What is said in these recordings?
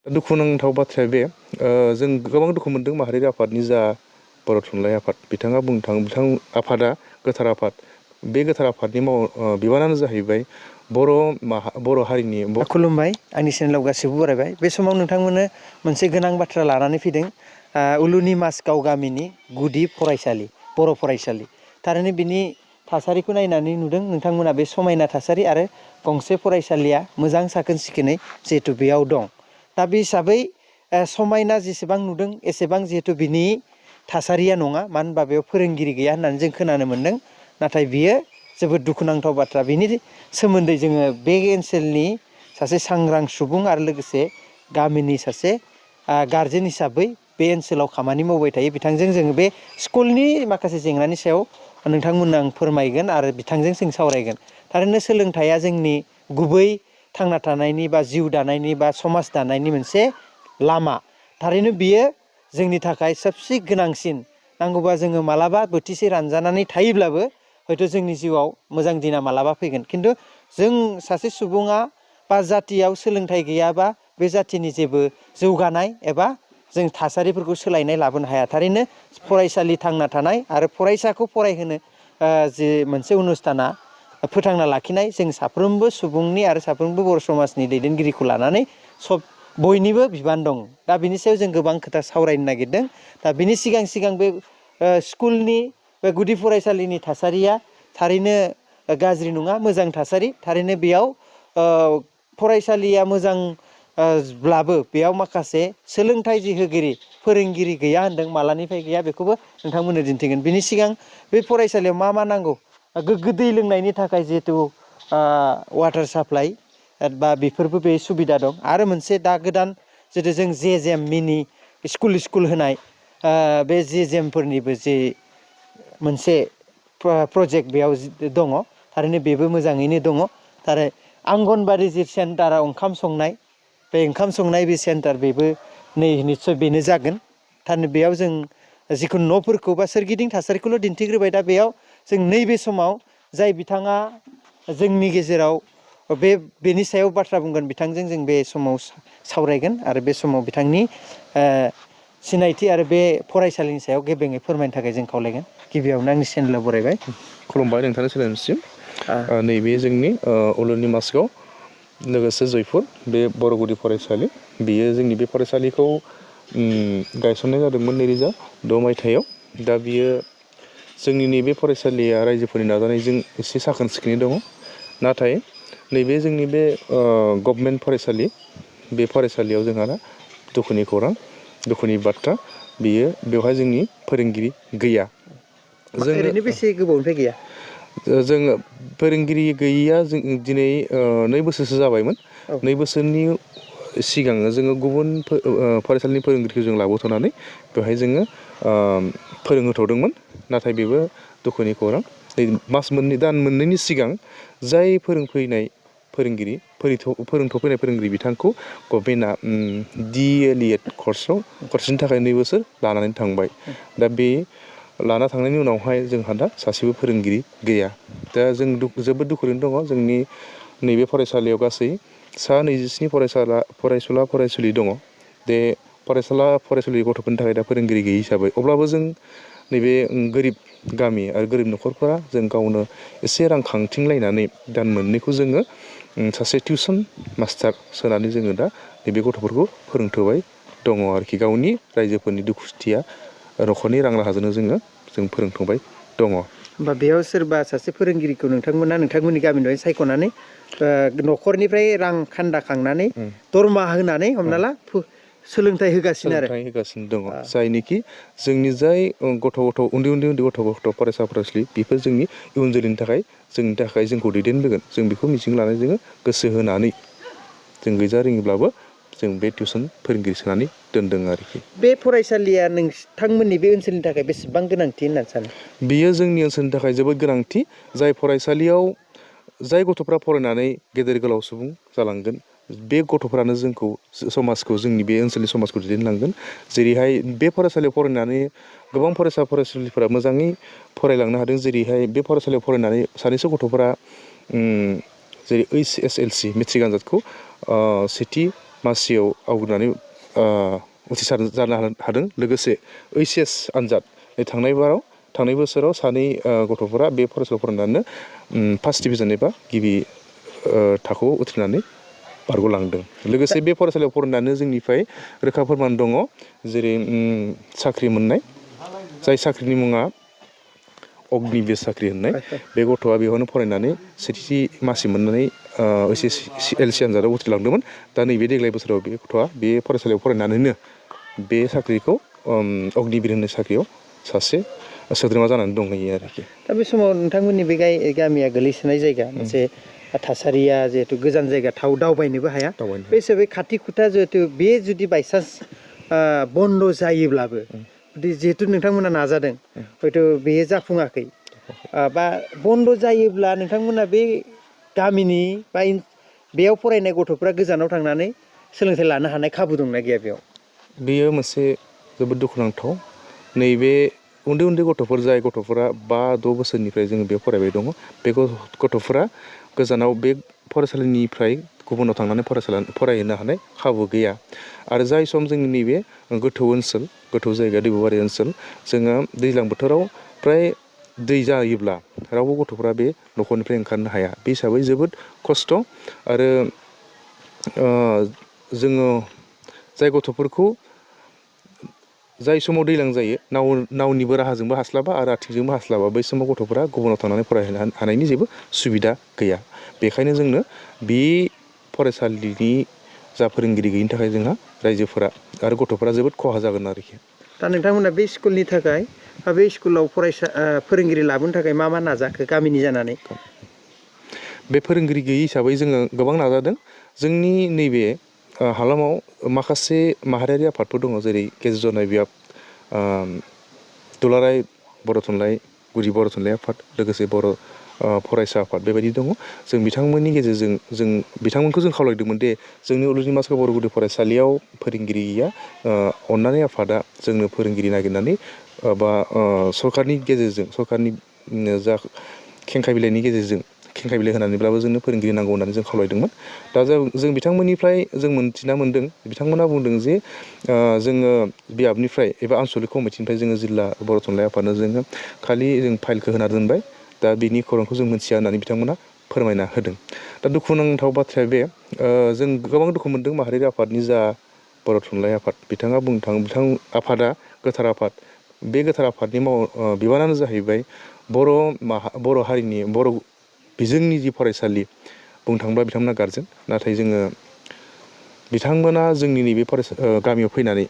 दुखुनांथाव बाथ्राया बे जों गोबां दुखु मोनदों माहारियारि आफादनि जा बर' थुनलाइ आफाद बिथाङा बुंनो थाङो बिथां आफादा गोथार आफाद बे गोथार आफादनि बिबानानो जाहैबाय बर' हारिनि खुलुमबाय आंनि चेनेलाव गासिबो बरायबाय बे समाव नोंथांमोननो मोनसे गोनां बाथ्रा लानानै फैदों उलुनि माजगाव गामिनि गुदि फरायसालि बर' फरायसालि थारैनो बिनि थासारिखौ नायनानै नुदों नोंथांमोना बे समायना थासारि आरो गंसे फरायसालिया मोजां साखोन सिखोनै जिहेथु बेयाव दं दा बे हिसाबै समायना जेसेबां नुदों एसेबां जिहेथु बिनि थासारिया नङा मानो होनबा बेयाव फोरोंगिरि गैया होननानै जों खोनानो मोन्दों नाथाय बियो जोबोद दुखुनांथाव बाथ्रा बिनि सोमोन्दै जोङो बे ओनसोलनि सासे सांग्रां सुबुं आरो लोगोसे गामिनि सासे गारजेन हिसाबै बे ओनसोलाव खामानि मावबाय थायो बिथांजों जोङो बे स्कुलनि माखासे जेंनानि सायाव नोंथांमोननो आं फोरमायगोन आरो बिथांजों जों सावरायगोन थारैनो सोलोंथाइया जोंनि गुबै थांना थानायनि बा जिउ दानायनि बा समाज दानायनि मोनसे लामा थारैनो बियो जोंनि थाखाय सबसे गोनांसिन नांगौबा जोङो मालाबा बोथिसे रानजानानै थायोब्लाबो हयथ' जोंनि जिउआव मोजां दिना मालाबा फैगोन खिन्थु जों सासे सुबुङा बा जाथियाव सोलोंथाइ गैयाबा बे जाथिनि जेबो जौगानाय एबा जों थासारिफोरखौ सोलायनाय लाबोनो हाया थारैनो फरायसालि थांना थानाय आरो फरायसाखौ फरायहोनो जि मोनसे अनुस्थाना फोथांना लाखिनाय जों साफ्रोमबो सुबुंनि आरो साफ्रोमबो बर' समाजनि दैदेनगिरिखौ लानानै बयनिबो बिबान दं दा बिनि सायाव जों गोबां खोथा सावरायनो नागिरदों दा बिनि सिगां बे स्कुलनि बे गुदि फरायसालिनि थासारिया थारैनो गाज्रि नङा मोजां थासारि थारैनो बेयाव फरायसालिया मोजां ब्लाबो बेयाव माखासे सोलोंथाइ जि होगिरि फोरोंगिरि गैया होनदों मालानिफ्राय गैया बेखौबो नोंथांमोननो दिन्थिगोन बिनि सिगां बे फरायसालियाव मा नांगौ गोग्गो दै लोंनायनि थाखाय जिहेथु वाटार साप्लाइ बा बेफोरबो बे सुबिदा दं आरो मोनसे दा गोदान जितु जों जेम मिनि स्कुल होनाय बे जेमफोरनिबो जे मोनसे प्रजेक्ट बेयाव दङ थारैनो बेबो मोजाङैनो दङ आरो आंगनबादि जि सेन्टाराव ओंखाम संनाय बे ओंखाम संनाय बे सेन्टार बेबो नै निस्सय बेनो जागोन थारैनो बेयाव जों जिखुनु न'फोरखौ बा सोरगिदिं थासारिखौल' दिन्थिग्रोबाय दा बेयाव जों नैबे समाव जाय बिथाङा जोंनि गेजेराव बेनि सायाव बाथ्रा बुंगोन बिथांजों जों बे समाव सावरायगोन आरो बे समाव बिथांनि सिनायथि आरो बे फरायसालिनि सायाव गेबेङै फोरमायनो थाखाय जों खावलायगोन गिबियावनो आंनि चेनेलाव बरायबाय खुलुमबाय नोंथांनि चेनेलसिम नैबे जोंनि उलुनि माजगाव लोगोसे जयपुर बे बर' गुदि फरायसालि बेयो जोंनि बे फरायसालिखौ गायसननाय जादोंमोन 2006 मायथाइयाव दा बियो जोंनि नैबे फरायसालिया रायजोफोरनि नाजानायजों एसे साखोन सिखोनै दङ नाथाय नैबे जोंनि बे गभमेन्ट फरायसालि बे फरायसालियाव जोंहा दुखुनि खौरां दुखुनि बाथ्रा बियो बेवहाय जोंनि फोरोंगिरि गैया ओरैनो बेसे गोबावनिफ्राय गैया जोङो फोरोंगिरि गैयैया जों दिनै 2 बोसोरसो जाबायमोन 2 बोसोरनि सिगाङो जोङो गुबुन फरायसालिनि फोरोंगिरिखौ जों लाबोथ'नानै बेवहाय जोङो फोरोंहोथ'दोंमोन नाथाय बेबो दुखुनि खौरां दान मोननैनि सिगां जाय फोरोंफैनाय फोरोंगिरि फोरोंथ'फैनाय फोरोंगिरि बिथांखौ गभर्नमेन्टआ DELED कर्सनि थाखाय 2 बोसोर लानानै थांबाय दा बे लाना थांनायनि उनावहाय जोंहा दा सासेबो फोरोंगिरि गैया दा जों जोबोद दुखुजों दङ जोंनि नैबे फरायसालियाव गासै सा 27 फरायसुला फरायसुलि दङ बे फरायसुलि गथ'फोरनि थाखाय दा फोरोंगिरि गैयि हिसाबै अब्लाबो जों नैबे गोरिब गामि आरो गोरिब न'खरफोरा जों गावनो एसे रां खांथिंलायनानै दान मोननैखौ जोङो सासे टिउसन मास्टार सोनानै जोङो दा नैबे गथ'फोरखौ फोरोंथोबाय दङ आरोखि गावनि रायजोफोरनि दुखुथिया न'खरनि रां राहाजोंनो जों फोरोंथबाय दङ होमबा बेयाव सोरबा सासे फोरोंगिरिखौ नोंथांमोननि गामिनिफ्राय सायख'नानै न'खरनिफ्राय रां खान्दा खांनानै दरमाहा होनानै हमना ला सोलोंथाइ होगासिनो दङ जायनिखि जोंनि जाय उन्दै गथ' फरायसा फरायसुलि बेफोर जोंनि इयुन जोलैनि थाखाय जोंखौ दैदेनबोगोन जों बेखौ मिजिं लानानै जोङो गोसो होनानै जों गैजा रोङिब्लाबो जों बे टिउसन फोरोंगिरि सोनानै दोनदों आरोखि बे फरायसालिया नोंथांमोननि बे ओनसोलनि थाखाय बेसेबां गोनांथि होननानै सानो बियो जोंनि ओनसोलनि थाखाय जोबोद गोनांथि जाय फरायसालियाव जाय गथ'फ्रा फरायनानै गेदेर गोलाव सुबुं जालांगोन बे गथ'फ्रानो समाजखौ जोंनि बे ओनसोलनि समाजखौ दैदेनलांगोन जेरैहाय बे फरायसालियाव फरायनानै गोबां फरायसा फरायसुलिफोरा मोजाङै फरायलांनो हादों जेरैहाय बे फरायसालियाव फरायनानै सानैसो गथ'फोरा जेरै HSLC मेट्रिक आनजादखौ सेथि मासियाव आवग्रिनानै उथ्रिसार जानो हादों। लोगोसे HS आनजाद थांनाय बोसोराव सानै गथ'फोरा बे फरायसालियाव फरायनानैनो फार्स्ट डिभिजन एबा गिबि थाखोआव उथ्रिनानै बारग'लांदों। लोगोसे बे फरायसालियाव फरायनानै जोंनिफ्राय रोखा फोरमान दङ, जेरै साख्रि मोननाय, जाय साख्रिनि मुङा अग्निबीर साख्रि होननाय। बे गथ'आ बेयावनो फरायनानै सेथि मासि मोननानै HSLC आनजादाव उथ्रिलांदोंमोन। दा नैबे देग्लाय बोसोराव बे गथ'आ बे फरायसालियाव फरायनानैनो बे साख्रिखौ अग्निबीर होननाय साख्रियाव सासे सोद्रोमा जानानै दंहैयो आरोखि। दा बे समाव नोंथांमोननि बे गामिया गोलैसोनाय जायगा, मोनसे थासारिया जिहेतु गोजान जायगा दावबायनोबो हाया, बे हिसाबै खाथि खुथा जिहेतु बे जुदि बायसान्स बन्द' जायोब्लाबो जिहेतु नोंथांमोना नाजादों, हयथ' बेयो जाफुङाखै, बा बन्द' जायोब्ला नोंथांमोना बे गामिनि बा बेयाव फरायनाय गथ'फ्रा गोजानाव थांनानै सोलोंथाइ लानो हानाय खाबु दंना गैया बेयाव? बेयो मोनसे जोबोद दुखुनांथाव। नैबे उन्दै उन्दै गथ'फोर, जाय गथ'फोरा 5-6 बोसोरनिफ्राय जोङो बेयाव फरायबाय दङ, बे गथ'फोरा गोजानाव बे फरायसालिनिफ्राय गुबुनाव थांनानै फरायहैनो हानाय खाबु गैया। आरो जाय सम जोंनि नैबे गोथौ ओनसोल, गोथौ जायगा दैबुबारि ओनसोल, जोङो दैज्लां बोथोराव प्राय दै जायोब्ला रावबो गथ'फ्रा बे न'खरनिफ्राय ओंखारनो हाया। बे हिसाबै जोबोद खस्थ'। आरो जोङो जाय गथ'फोरखौ जाय समाव दैज्लां जायो, नावनिबो राहाजोंबो हास्लाबा आरो आथिंजोंबो हास्लाबा, बै समाव गथ'फोरा गुबुनाव थांनानै फरायहैनो हानायनि जेबो सुबिदा गैया। बेखायनो जोंनो बे फरायसालिनि जा फोरोंगिरि गैयिनि थाखाय जोंहा रायजोफोरा आरो गथ'फोरा जोबोद खहा जागोन आरोखि। दा नोंथांमोना बे स्कुलनि थाखाय बा बे स्कुलाव फोरोंगिरि लाबोनो थाखाय मा नाजाखो गामिनि जानानै? बे फोरोंगिरि गैयि हिसाबै जोङो गोबां नाजादों। जोंनि नैबे हालामाव माखासे माहारियारि आफादफोर दङ, जेरै गेजेर जनाय बिफान, दुलाराय बर' थुनलाइ, गुदि बर' थुनलाइ आफाद, लोगोसे बर' फरायसा आफाद, बेबायदि दङ। जों बिथांमोननि गेजेरजों बिथांमोनखौ जों खावलायदोंमोन दे जोंनि उलुनि मासखौ बर' गुदि फरायसालियाव फोरोंगिरि गैया, अन्नानै आफादा जोंनो फोरोंगिरि नागिरनानै बा सरकारनि गेजेरजों, सरकारनि जा खेंखाय बिलाइ होनानैब्लाबो जोंनो फोरोंगिरि नांगौ होननानै जों खावलायदोंमोन। दा जों बिथांमोननिफ्राय जों मोनथिना मोन्दों, बिथांमोना बुंदों जे जोङो बियाबनिफ्राय एबा आनसलिक कमिटिनिफ्राय जोङो जिल्ला बर' थुनलाइ आफादनो जोङो खालि जों फाइलखौ होना दोनबाय, दा बिनि खौरांखौ जों मोनथिया होननानै बिथांमोना फोरमायना होदों। दा दुखुनांथाव बाथ्राया बे, जों गोबां दुखु मोनदों माहारियारि आफादनि जा बर' थुनलाइ आफाद, बिथाङा बुंनो थाङो आफादा गोथार आफाद। बे गोथार आफादनि बिबानानो जाहैबाय बर' हारिनि, बर' बिजोंनि जि फरायसालि, बुंनो थाङोब्ला बिथांमोना गारजेन। नाथाय बिथांमोना जोंनि नैबे गामियाव फैनानै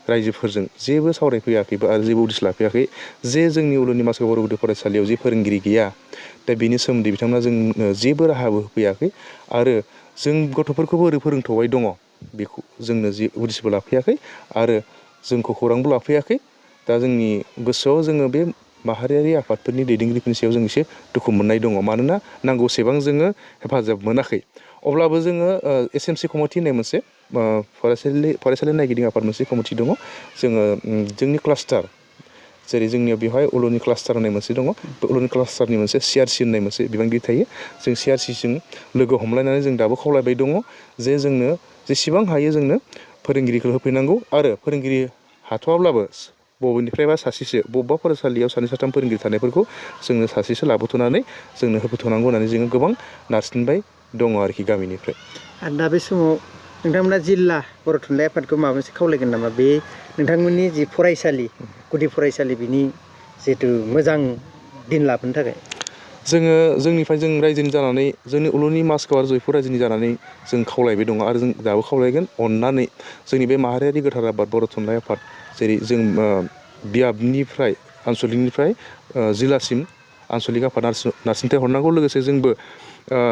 रायजोफोरजों जेबो सावरायफैयाखैबो आरो जेबो उदिस लाफैयाखै जे जोंनि उलुनि मासखौ बर' गुदि फरायसालियाव जे फोरोंगिरि गैया, दा बेनि सोमोन्दै बिथांमोना जोंनो जेबो राहाबो होफैयाखै। आरो जों गथ'फोरखौबो ओरै फोरोंथ'बाय दङ, बेखौ जोंनो जे उदिसबो लाफैयाखै आरो जोंखौ खौरांबो लाफैयाखै। दा जोंनि गोसोआव जोङो बे माहारियारि आफादफोरनि दैदेनगिरिफोरनि सायाव जों एसे दुखु मोननाय दङ, मानोना नांगौसेबां जोङो हेफाजाब मोनाखै। अब्लाबो जोङो SMC कमिटि होननाय मोनसे फरायसालि नायगिदिं आफाद मोनसे कमिटि दङ। जोंनि क्लास्टार, जेरै जोंनियाव बेवहाय उलुनि क्लास्टार होननाय मोनसे दङ, बे उलुनि क्लास्टारनि मोनसे CRC होननाय मोनसे बिबानगिरि थायो। जों CRCजों लोगो हमलायनानै जों दाबो खावलायबाय दङ जे जोंनो जेसेबां हायो जोंनो फोरोंगिरिखौ होफैनांगौ, आरो फोरोंगिरि हाथ'वाब्लाबो बबेनिफ्रायबा सासेसो, बबेबा फरायसालियाव 2-3 फोरोंगिरि थानायफोरखौ जोंनो सासेसो लाबोथ'नानै जोंनो होफैथ'नांगौ होननानै जोङो गोबां नारसिनबाय दङ आरोखि गामिनिफ्राय। आरो दा बे समाव नोंथांमोना जिल्ला बर' थुनलाइ आफादखौ माबा मोनसे खावलायगोन नामा? बे नोंथांमोननि जि फरायसालि, गुदि फरायसालि, बिनि जिहेथु मोजां दिन लाबोनो थाखाय। जोंनिफ्राय जों रायजोनि जानानै, जोंनि उलुनि मासखौ आरो जयपुर रायजोनि जानानै जों खावलायबाय दङ, आरो जों दाबो खावलायगोन। अननानै जोंनि बे माहारियारि गोथार आफाद बर' थुनलाइ आफाद, जेरै जों बियाबनिफ्राय आनसलिकनिफ्राय जिल्लासिम आनसलिक आफाद नारसिनथाय हरनांगौ। लोगोसे जोंबो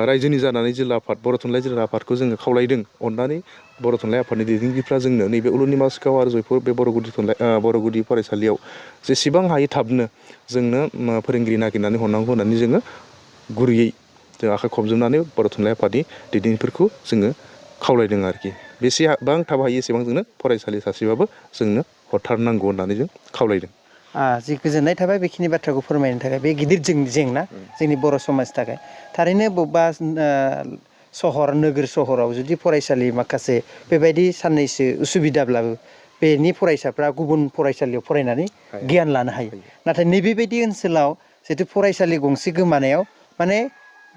रायजोनि जानानै जिल्ला आफाद, बर' थुनलाइ जिल्ला आफादखौ जोङो खावलायदों, अननानै बर' थुनलाइ आफादनि दैदेनगिरिफ्रा जोंनो नैबे उलुनि मासखौ आरो जयपुर बे बर' गुदि फरायसालियाव जेसेबां हायो थाबनो जोंनो फोरोंगिरि नागिरनानै हरनांगौ होननानै जोङो गुरैयै जों आखाइ खबजोबनानै बर' थुनलाइ आफादनि दैदेनगिरिफोरखौ जोङो खावलायदों आरोखि। बेसेबां थाब हायो एसेबां जोंनो फरायसालि सासेबाबो जोंनो हरथारनांगौ होननानै जों खावलायदों। जि गोजोननाय थाबाय बेखिनि बाथ्राखौ फोरमायनो थाखाय। बे गिदिर जेंना जोंनि बर' समाजनि थाखाय। थारैनो बबेबा सहर नोगोर सहराव जुदि फरायसालि माखासे बेबायदि साननैसो उसुबिदाब्लाबो बेनि फरायसाफ्रा गुबुन फरायसालियाव फरायनानै गियान लानो हायो नाथाय नैबेबायदि ओनसोलाव जितु फरायसालि गंसे गोमानायाव माने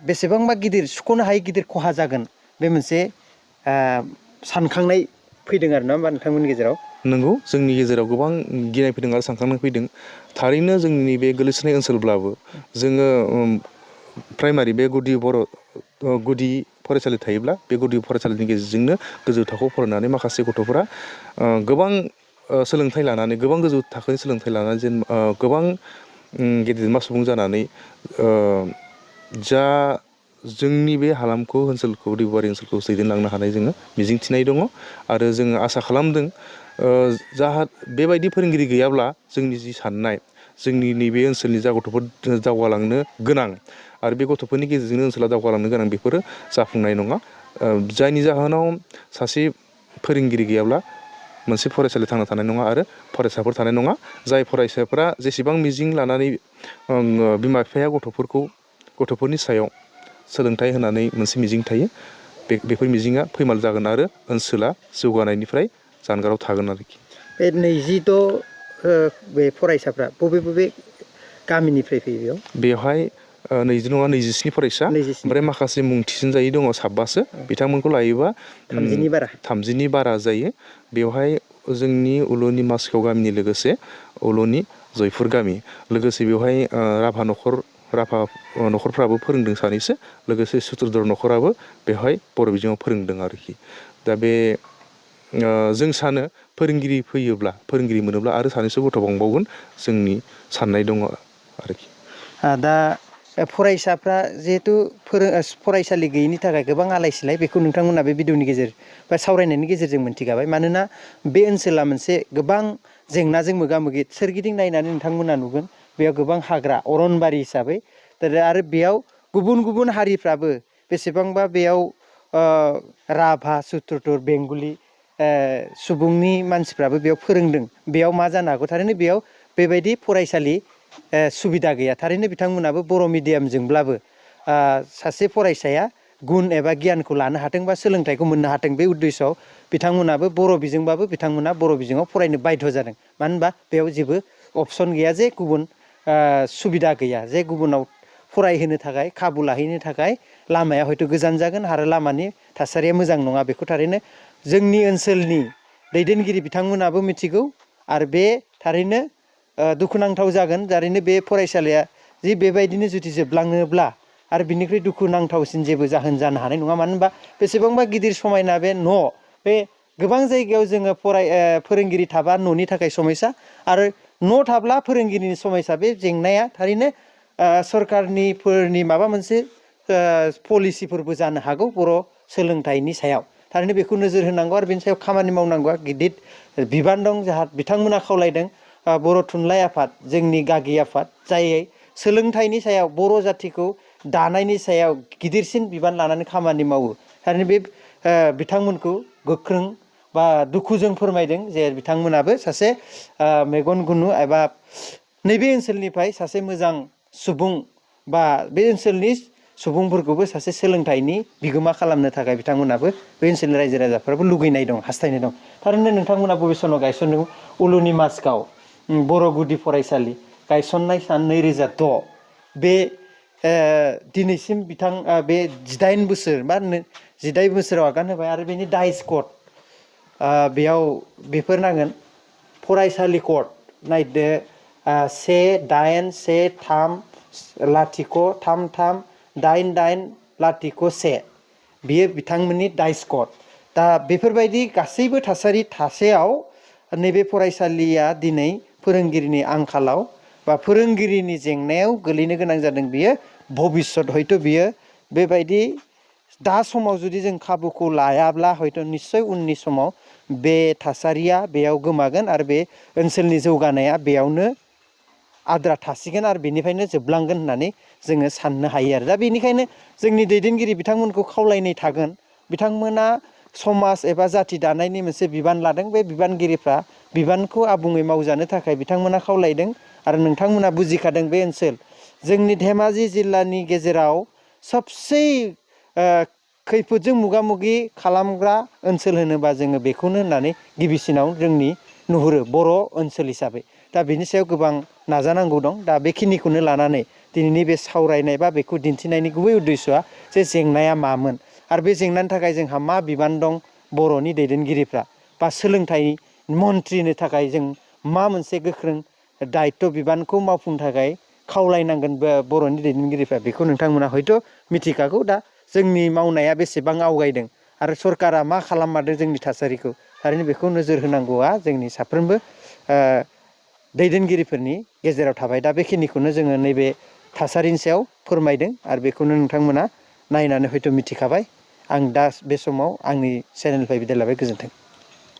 बेसेबांबा गिदिर सुख'नो हायै गिदिर खहा जागोन बे मोनसे सानखांनाय फैदों आरो ना होमबा नोंथांमोननि गेजेराव नंगौ जोंनि गेजेराव गोबां गिनाय फैदों आरो सानखांनाय फैदों थारैनो जोंनि बे गोलैसोनाय ओनसोलब्लाबो जोङो प्राइमारि बे गुदि फरायसालि थायोब्ला बे गुदि फरायसालिनि गेजेरजोंनो गोजौ थाखोआव फरायनानै माखासे गथ'फोरा गोबां सोलोंथाइ लानानै गोबां गोजौ थाखोनि सोलोंथाइ लानानै जेन गोबां गेदेमा सुबुं जानानै जा जोंनि बे हालामखौ ओनसोलखौ उदालगुरि ओनसोलखौ दैदेनलांनो हानाय जोङो मिजिंथिनाय दङ आरो जोङो आसा खालामदों बेबायदि फोरोंगिरि गैयाब्ला जोंनि जि साननाय जोंनि नैबे ओनसोलनि जा गथ'फोर दावगालांनो गोनां आरो बे गथ'फोरनि गेजेरजोंनो ओनसोला दावगालांनो गोनां बेफोरो जाफुंनाय नङा जायनि जाहोनाव सासे फोरोंगिरि गैयाब्ला मोनसे फरायसालि थांना थानाय नङा आरो फरायसाफोर थानाय नङा जाय फरायसाफोरा जेसेबां मिजिं लानानै बिमा बिफाया गथ'फोरनि सायाव सोलोंथाइ होनानै मोनसे मिजिं थायो बेफोर मिजिङा फैमाल जागोन आरो ओनसोला जौगानायनिफ्राय जानगाराव थागोन आरोखि बे 26 बे फरायसाफ्रा बबे गामिनिफ्राय फैयो बेवहाय 20 नङा 27 फरायसा 27 ओमफ्राय माखासे मुं थिसनजायै दङ 15 बिथांमोनखौ लायोबा 30नि बारा जायो बेवहाय जोंनि उलुनि मासखाव गामिनि लोगोसे उलुनि जयपुर गामि लोगोसे बेवहाय राभा न'खरफ्राबो फोरोंदों सानैसो लोगोसे सुथुरधर न'खराबो बेवहाय बर' बिजोङाव फोरोंदों आरोखि दा बे जों सानो फोरोंगिरि मोनोब्ला आरो सानैसो गथ' बांबावगोन जोंनि साननाय दङ आरोखि दा फरायसाफ्रा जिहेथु फरायसालि गैयिनि थाखाय गोबां आलाय सिलाय बेखौ नोंथांमोना बे भिडिअनि गेजेर बा सावरायनायनि गेजेरजों मोनथिखाबाय मानोना बे ओनसोला मोनसे गोबां जेंनाजों मोगा मोगि सोरगिदिं नायनानै नोंथांमोना नुगोन बेयाव गोबां हाग्रा अरनबारि हिसाबै आरो बेयाव गुबुन हारिफ्राबो बेसेबांबा बेयाव राभा सुथुर बेंगलि सुबुंनि मानसिफ्राबो बेयाव फोरोंदों बेयाव मा जानो हागौ थारैनो बेयाव बेबायदि फरायसालि सुबिदा गैया थारैनो बिथांमोनाबो बर' मिडियामजोंब्लाबो सासे फरायसाया गुन एबा गियानखौ लानो हाथों बा सोलोंथाइखौ मोननो हाथों बे उद्देশ্যआव बिथांमोनाबो बर' बिजोंबाबो बिथांमोना बर' बिजोङाव फरायनो बाध्य जादों मानो होनबा बेयाव जेबो अपसन गैया जे गुबुन सुबिदा गैया जे गुबुनाव फरायहोनो थाखाय खाबु लाहैनो थाखाय लामाया हयथ' गोजान जागोन आरो लामानि थासारिया मोजां नङा बेखौ थारैनो जोंनि ओनसोलनि दैदेनगिरि बिथांमोनाबो मिथिगौ आरो बे थारैनो दुखुनांथाव जागोन थारैनो बे फरायसालिया जि बेबायदिनो जुदि जोबलाङोब्ला आरो बिनिख्रुइ दुखुनांथावसिन जेबो जाहोन जानो हानाय नङा मानो होनबा बेसेबांबा गिदिर समायना बे बे गोबां जायगायाव जोङो फोरोंगिरि थाबा न'नि थाखाय समयसा आरो न' थाब्ला फोरोंगिरिनि समयसा बे जेंनाया थारैनो सरकारनिफोरनि माबा मोनसे पलिसिफोरबो जानो हागौ बर' सोलोंथाइनि सायाव थारैनो बेखौ नोजोर होनांगौ आरो बेनि सायाव खामानि मावनांगौआ गिदिर बिबान दं जाहा बिथांमोना खावलायदों बर' थुनलाइ आफाद जोंनि गागि आफाद जाय सोलोंथाइनि सायाव बर' जाथिखौ दानायनि सायाव गिदिरसिन बिबान लानानै खामानि मावो थारैनो बे बिथांमोनखौ गोख्रों बा दुखुजों फोरमायदों जे बिथांमोनाबो सासे मेगन गुनु एबा नैबे ओनसोलनिफ्राय सासे मोजां सुबुं बा बे ओनसोलनि सुबुंफोरखौबो सासे सोलोंथाइनि बिगोमा खालामनो थाखाय बिथांमोनाबो बे ओनसोलनि रायजो राजाफ्राबो लुगैनाय दं हास्थायनाय दं थारैनो नोंथांमोना बबे सनाव गायसनदों उलुनि मासगाव बर' गुदि फरायसालि गायसननाय सान 2006 बे दिनैसिम बे 18 बोसोर बा 18 बोसोराव आगान होबाय आरो बेनि दाइस कड बेयाव बेफोर नांगोन फरायसालि कड नायदो 1-13-033-88-1 बियो बिथांमोननि दाइस कड दा बेफोरबायदि गासैबो थासारि थासेयाव नैबे फरायसालिया दिनै फोरोंगिरिनि आंखालाव बा फोरोंगिरिनि जेंनायाव गोलैनो गोनां जादों बियो भबिष्यत हयथ' बियो बेबायदि दा समाव जुदि जों खाबुखौ लायाब्ला हयथ' निस्सय उननि समाव बे थासारिया बेयाव गोमागोन आरो बे ओनसोलनि जौगानाया बेयावनो आद्रा थासिगोन आरो बेनिफ्रायनो जोबलांगोन होननानै जोङो साननो हायो आरो दा बेनिखायनो जोंनि दैदेनगिरि बिथांमोनखौ खावलायनाय थागोन बिथांमोना समाज एबा जाथि दानायनि मोनसे बिबान लादों बे बिबानगिरिफ्रा बिबानखौ आबुङै मावजानो थाखाय बिथांमोना खावलायदों आरो नोंथांमोना बुजिखादों बे ओनसोल जोंनि धेमाजि जिल्लानि गेजेराव सबसे खैफोदजों मोगा मोगि खालामग्रा ओनसोल होनोबा जोङो बेखौनो होननानै गिबिसिनाव जोंनि नुहुरो बर' ओनसोल हिसाबै। दा बेनि सायाव गोबां नाजानांगौ दं। दा बेखिनिखौनो लानानै दिनैनि बे सावरायनाय बा बेखौ दिन्थिनायनि गुबै उद्देश्यआ जे जेंनाया मामोन आरो बे जेंनानि थाखाय जोंहा मा बिबान दं बर'नि दैदेनगिरिफ्रा बा सोलोंथाइ मन्थ्रिनि थाखाय जों मा मोनसे गोख्रों दायित्व बिबानखौ मावफुंनो थाखाय खावलायनांगोन बर'नि दैदेनगिरिफ्रा बेखौ नोंथांमोना हयथ' मिथिखागौ। दा जोंनि मावनाया बेसेबां आवगायदों आरो सरकारा मा खालाममारदों जोंनि थासारिखौ थारैनो बेखौ नोजोर होनांगौआ जोंनि साफ्रोमबो दैदेनगिरिफोरनि गेजेराव थाबाय। दा बेखिनिखौनो जोङो नैबे थासारिनि सायाव फोरमायदों आरो बेखौनो नोंथांमोना नायनानै हयथ' मिथिखाबाय। आं दा बे समाव आंनि चेनेलनिफ्राय बिदाय लाबाय। गोजोन्थों।